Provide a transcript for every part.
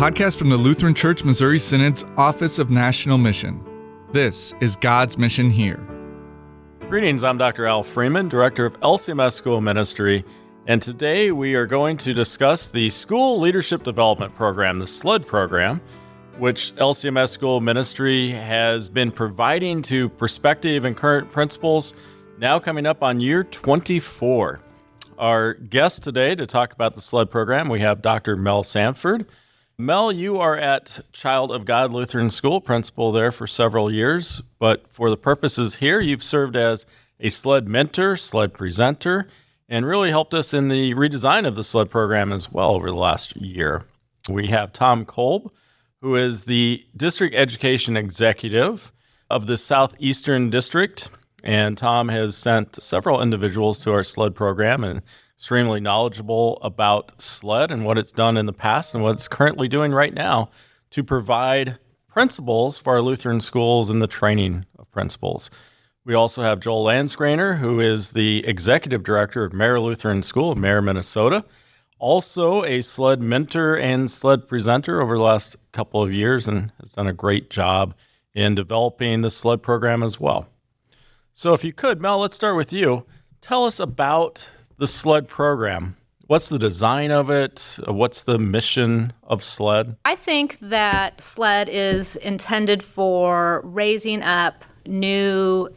podcast from the Lutheran Church Missouri Synod's Office of National Mission. This is God's Mission Here. Greetings, I'm Dr. Al Freeman, Director of LCMS School Ministry, and today we are going to discuss the School Leadership Development Program, the SLED program, which LCMS School Ministry has been providing to prospective and current principals, now coming up on year 24. Our guest today to talk about the SLED program, we have Dr. Mel Sandfort. Mel, you are at Child of God Lutheran School, principal there for several years, but for the purposes here, you've served as a SLED mentor, SLED presenter, and really helped us in the redesign of the SLED program as well over the last year. We have Tom Kolb, who is the District Education Executive of the Southeastern District. And Tom has sent several individuals to our SLED program and extremely knowledgeable about SLED and what it's done in the past and what it's currently doing right now to provide principals for our Lutheran schools and the training of principals. We also have Joel Landskroener, who is the Executive Director of Mare Lutheran School in Mare, Minnesota. Also a SLED mentor and SLED presenter over the last couple of years and has done a great job in developing the SLED program as well. So if you could, Mel, let's start with you. Tell us about the SLED program. What's the design of it? What's the mission of SLED? I think that SLED is intended for raising up new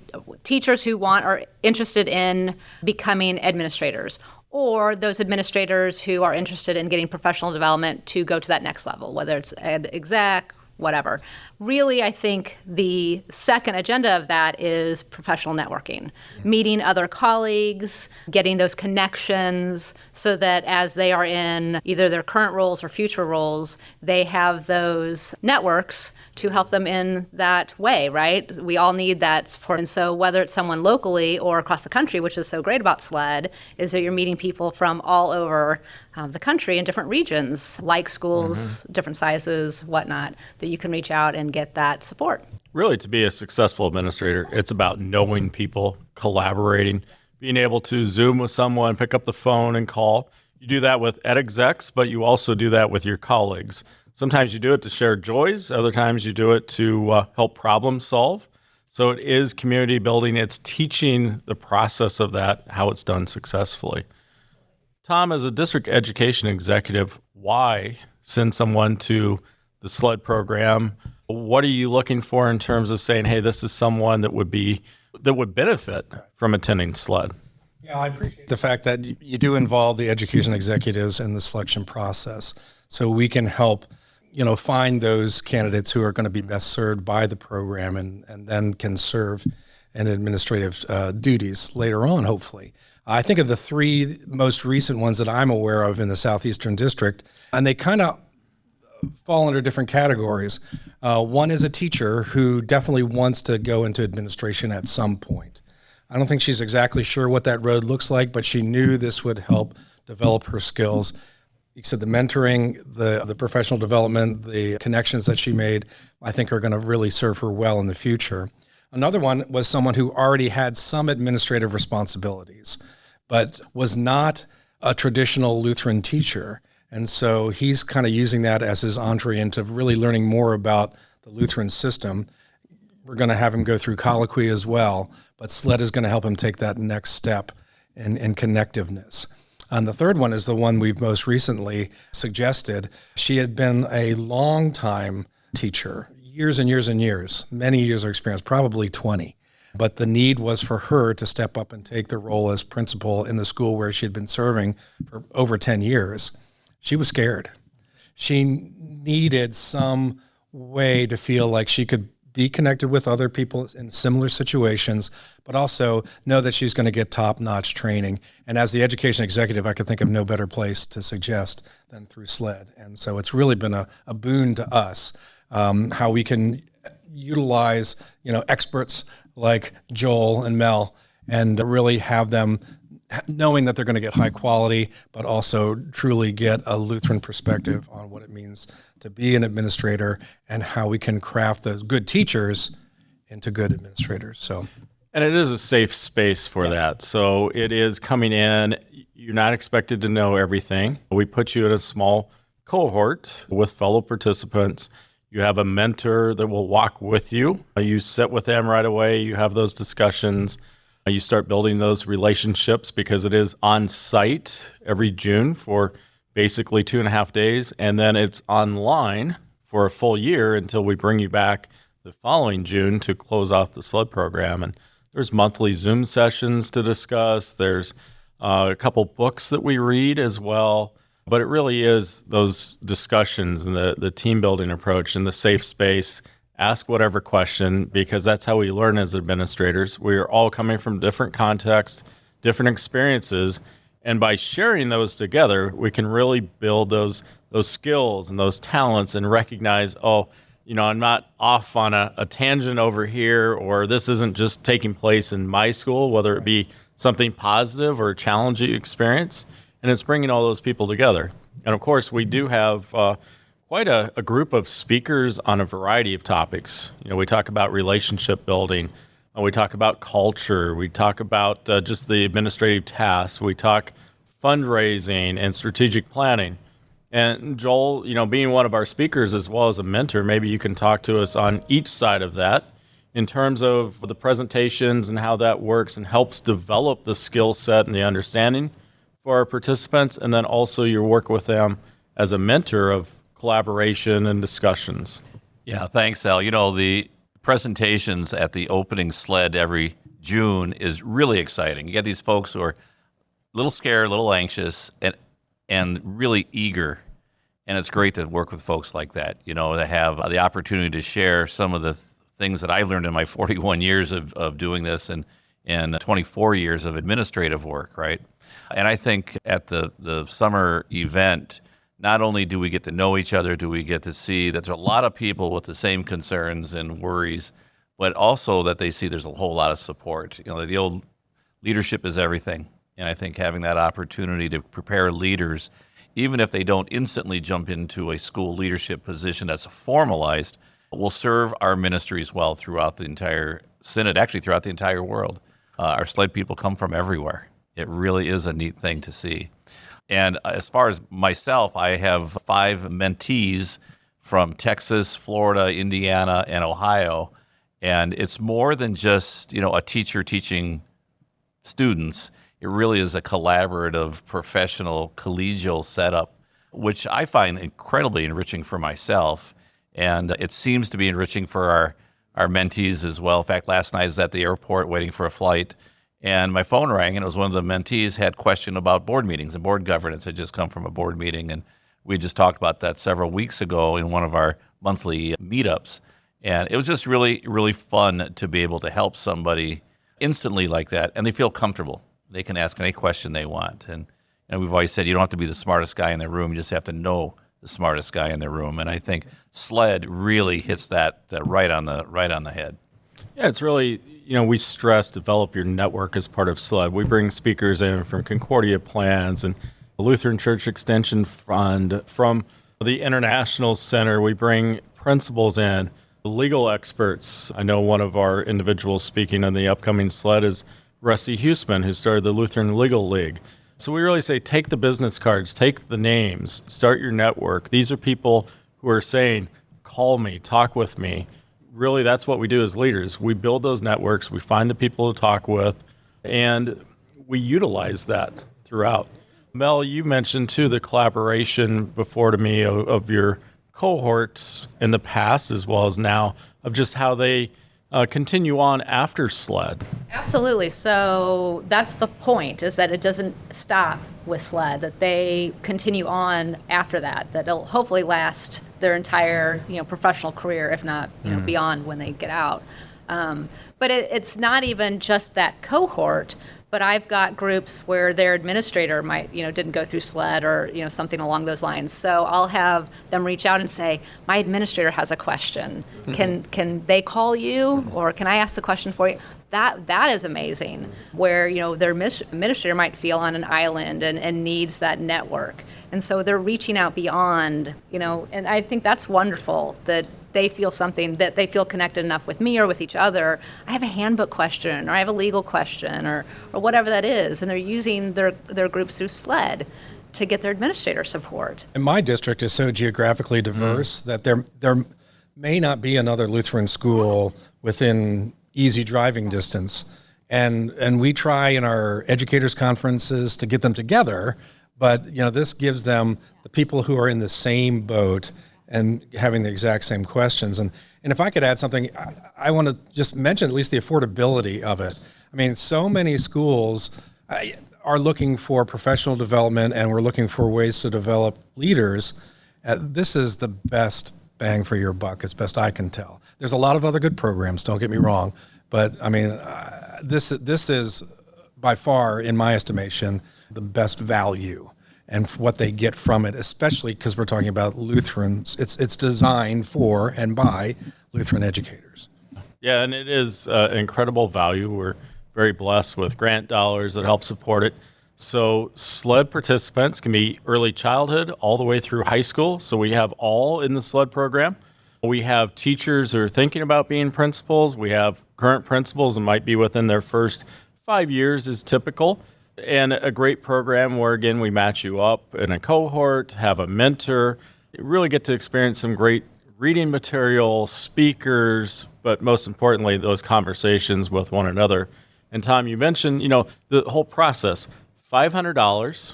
teachers who are interested in becoming administrators, or those administrators who are interested in getting professional development to go to that next level, whether it's ed exec, whatever. Really, I think the second agenda of that is professional networking, meeting other colleagues, getting those connections so that as they are in either their current roles or future roles, they have those networks to help them in that way, right? We all need that support. And so whether it's someone locally or across the country, which is so great about SLED, is that you're meeting people from all over the country in different regions, like schools, different sizes, whatnot, that you can reach out and get that support. Really, to be a successful administrator, it's about knowing people, collaborating, being able to Zoom with someone, pick up the phone and call. You do that with ed execs, but you also do that with your colleagues. Sometimes you do it to share joys. Other times you do it to help problem solve. So it is community building. It's teaching the process of that, how it's done successfully. Tom, as a district education executive, why send someone to the SLED program? What are you looking for in terms of saying, hey, this is someone that would benefit from attending SLED? Yeah, I appreciate the fact that you do involve the education executives in the selection process, so we can help, find those candidates who are going to be best served by the program and then can serve in administrative duties later on, hopefully. I think of the three most recent ones that I'm aware of in the Southeastern District, and they kind of fall under different categories. One is a teacher who definitely wants to go into administration at some point. I don't think she's exactly sure what that road looks like, but she knew this would help develop her skills. You said the mentoring, the professional development, the connections that she made, I think are going to really serve her well in the future. Another one was someone who already had some administrative responsibilities, but was not a traditional Lutheran teacher. And so he's kind of using that as his entree into really learning more about the Lutheran system. We're going to have him go through colloquy as well, but SLED is going to help him take that next step in connectiveness. And the third one is the one we've most recently suggested. She had been a long-time teacher, years and years and years, many years of experience, probably 20. But the need was for her to step up and take the role as principal in the school where she had been serving for over 10 years. She was scared. She needed some way to feel like she could be connected with other people in similar situations, but also know that she's going to get top-notch training. And as the education executive, I could think of no better place to suggest than through SLED. And so it's really been a boon to us, how we can utilize, experts like Joel and Mel and really have them knowing that they're going to get high quality, but also truly get a Lutheran perspective on what it means to be an administrator and how we can craft those good teachers into good administrators. And it is a safe space for that. So it is coming in, you're not expected to know everything. We put you in a small cohort with fellow participants. You have a mentor that will walk with you. You sit with them right away. You have those discussions. You start building those relationships because it is on site every June for basically 2.5 days. And then it's online for a full year until we bring you back the following June to close off the SLED program. And there's monthly Zoom sessions to discuss. There's a couple books that we read as well. But it really is those discussions and the team building approach and the safe space. Ask whatever question, because that's how we learn as administrators. We are all coming from different contexts, different experiences. And by sharing those together, we can really build those skills and those talents and recognize, I'm not off on a tangent over here, or this isn't just taking place in my school, whether it be something positive or a challenging experience. And it's bringing all those people together. And of course, we do have quite a group of speakers on a variety of topics. We talk about relationship building. We talk about culture. We talk about just the administrative tasks. We talk fundraising and strategic planning. And Joel, being one of our speakers as well as a mentor, maybe you can talk to us on each side of that in terms of the presentations and how that works and helps develop the skill set and the understanding for our participants, and then also your work with them as a mentor of collaboration and discussions. Yeah, thanks, Al. The presentations at the opening SLED every June is really exciting. You get these folks who are a little scared, a little anxious, and really eager. And it's great to work with folks like that, to have the opportunity to share some of the things that I learned in my 41 years of doing this and 24 years of administrative work, right? And I think at the summer event, not only do we get to know each other, do we get to see that there's a lot of people with the same concerns and worries, but also that they see there's a whole lot of support. The old leadership is everything. And I think having that opportunity to prepare leaders, even if they don't instantly jump into a school leadership position that's formalized, will serve our ministries well throughout the entire synod, actually throughout the entire world. Our SLED people come from everywhere. It really is a neat thing to see. And as far as myself, I have 5 mentees from Texas, Florida, Indiana, and Ohio. And it's more than just, a teacher teaching students. It really is a collaborative, professional, collegial setup, which I find incredibly enriching for myself. And it seems to be enriching for our mentees as well. In fact, last night I was at the airport waiting for a flight, and my phone rang, and it was one of the mentees had a question about board meetings and board governance. Had just come from a board meeting, and we just talked about that several weeks ago in one of our monthly meetups. And it was just really, really fun to be able to help somebody instantly like that, and they feel comfortable. They can ask any question they want. And we've always said you don't have to be the smartest guy in the room, you just have to know the smartest guy in the room. And I think SLED really hits that right on the head. Yeah, it's really, we stress develop your network as part of SLED. We bring speakers in from Concordia Plans and the Lutheran Church Extension Fund, from the International Center. We bring principals in, legal experts. I know one of our individuals speaking on the upcoming SLED is Rusty Huseman, who started the Lutheran Legal League. So we really say take the business cards, take the names, start your network. These are people who are saying, call me, talk with me. Really, that's what we do as leaders. We build those networks, we find the people to talk with, and we utilize that throughout. Mel, you mentioned too the collaboration before to me of your cohorts in the past as well as now, of just how they continue on after SLED. Absolutely. So that's the point, is that it doesn't stop with SLED, that they continue on after that it'll hopefully last their entire professional career, if not beyond when they get out. But it's not even just that cohort, but I've got groups where their administrator might, didn't go through SLED or, something along those lines. So I'll have them reach out and say, my administrator has a question. Can they call you, or can I ask the question for you? That is amazing, where, their administrator might feel on an island and needs that network. And so they're reaching out beyond, and I think that's wonderful that they feel something, that they feel connected enough with me or with each other. I have a handbook question, or I have a legal question, or whatever that is, and they're using their groups through SLED. to get their administrator support. And my district is so geographically diverse that there may not be another Lutheran school within easy driving distance. And we try in our educators conferences to get them together, but this gives them the people who are in the same boat and having the exact same questions. And if I could add something, I want to just mention at least the affordability of it. I mean, so many schools are looking for professional development, and we're looking for ways to develop leaders. This is the best bang for your buck, as best I can tell. There's a lot of other good programs, don't get me wrong, but I mean, this is by far, in my estimation, the best value and what they get from it, especially because we're talking about Lutherans. It's designed for and by Lutheran educators. Yeah, and it is incredible value. We're very blessed with grant dollars that help support it. So SLED participants can be early childhood all the way through high school. So we have all in the SLED program. We have teachers who are thinking about being principals. We have current principals and might be within their first 5 years is typical. And a great program where, again, we match you up in a cohort, have a mentor, you really get to experience some great reading material, speakers, but most importantly, those conversations with one another. And Tom, you mentioned, the whole process, $500.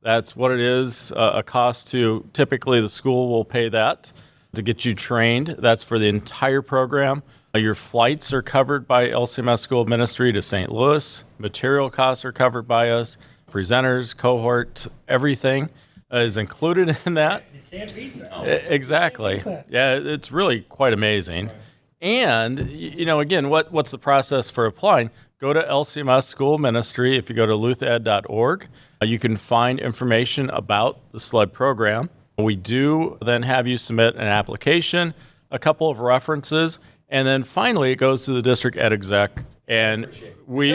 That's what it is, a cost to, typically the school will pay that to get you trained. That's for the entire program. Your flights are covered by LCMS School Ministry to St. Louis. Material costs are covered by us. Presenters, cohort, everything is included in that. You can't beat that. Exactly. Yeah, it's really quite amazing. And, again, what's the process for applying? Go to LCMS School Ministry. If you go to luthed.org, you can find information about the SLED program. We do then have you submit an application, a couple of references, and then finally it goes to the district ed exec. And we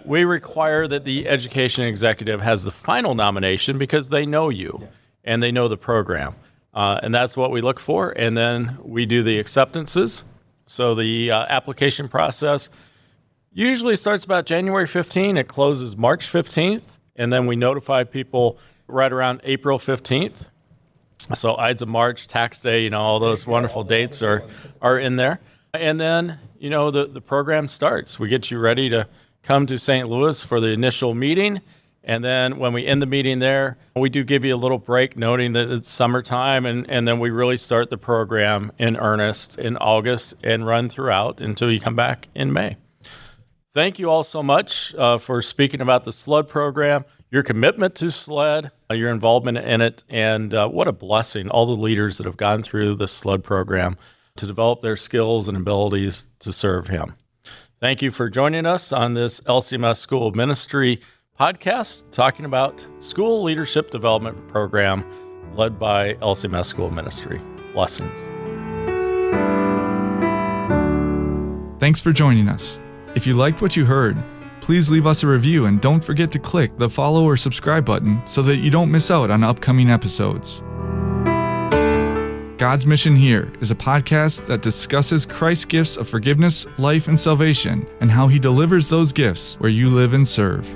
require that the education executive has the final nomination because they know you and they know the program. And that's what we look for. And then we do the acceptances. So the application process usually starts about January 15th. It closes March 15th. And then we notify people right around April 15th. So Ides of March, tax day, all those wonderful dates are in there. And then, the program starts. We get you ready to come to St. Louis for the initial meeting. And then when we end the meeting there, we do give you a little break, noting that it's summertime. And then we really start the program in earnest in August and run throughout until you come back in May. Thank you all so much for speaking about the SLED program, your commitment to SLED, your involvement in it, and what a blessing, all the leaders that have gone through the SLED program to develop their skills and abilities to serve Him. Thank you for joining us on this LCMS School Ministry podcast, talking about School Leadership Development Program led by LCMS School Ministry. Blessings. Thanks for joining us. If you liked what you heard, please leave us a review and don't forget to click the follow or subscribe button so that you don't miss out on upcoming episodes. God's Mission Here is a podcast that discusses Christ's gifts of forgiveness, life, and salvation, and how He delivers those gifts where you live and serve.